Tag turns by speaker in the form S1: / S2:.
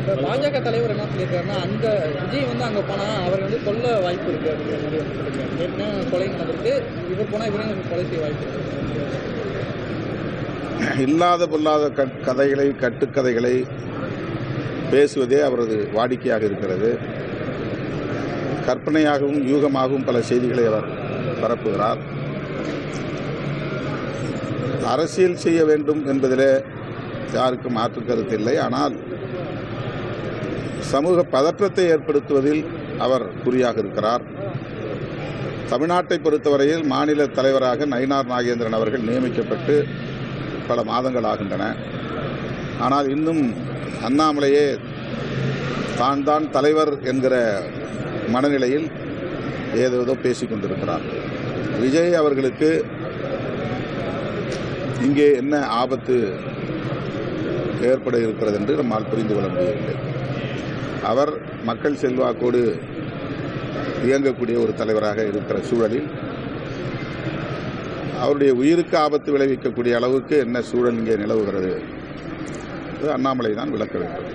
S1: பாஜக தலைவர் என்ன சொல்லியிருக்காருன்னா, அந்த விஜய் அங்கே போனால் அவரை கொல்ல வாய்ப்பு இருக்கு அப்படிங்கிற மாதிரி சொல்லியிருக்காரு. ஏற்கனவே கொலை நடந்திருக்கு, இவர் போனால் இவரையும் கொலை செய்ய வாய்ப்பு இருக்கு.
S2: இல்லாத பொல்லாத கதைகளை கட்டுக்கதைகளை பேசுவதே அவரது வாடிக்கையாக இருக்கிறது. கற்பனையாகவும் யூகமாகவும் பல செய்திகளை அவர் பரப்புகிறார். அரசியல் செய்ய வேண்டும் என்பதிலே யாருக்கும் மாற்று கருத்து இல்லை. ஆனால் சமூக பதற்றத்தை ஏற்படுத்துவதில் அவர் குறியாக இருக்கிறார். தமிழ்நாட்டை பொறுத்தவரையில் மாநில தலைவராக நயினார் நாகேந்திரன் அவர்கள் நியமிக்கப்பட்டு பல மாதங்கள் ஆகின்றன. ஆனால் இன்னும் அண்ணாமலையே தான் தலைவர் என்கிற மனநிலையில் ஏதோ பேசிக் கொண்டிருக்கிறார். விஜய் அவர்களுக்கு இங்கே என்ன ஆபத்து ஏற்பட இருக்கிறது என்று நம்மால் புரிந்து கொள்ள முடியவில்லை. அவர் மக்கள் செல்வாக்கோடு இயங்கக்கூடிய ஒரு தலைவராக இருக்கிற சூழலில் அவருடைய உயிருக்கு ஆபத்து விளைவிக்கக்கூடிய அளவுக்கு என்ன சூழல் இங்கே நிலவுகிறது, அண்ணாமலை தான் விளக்க வேண்டும்.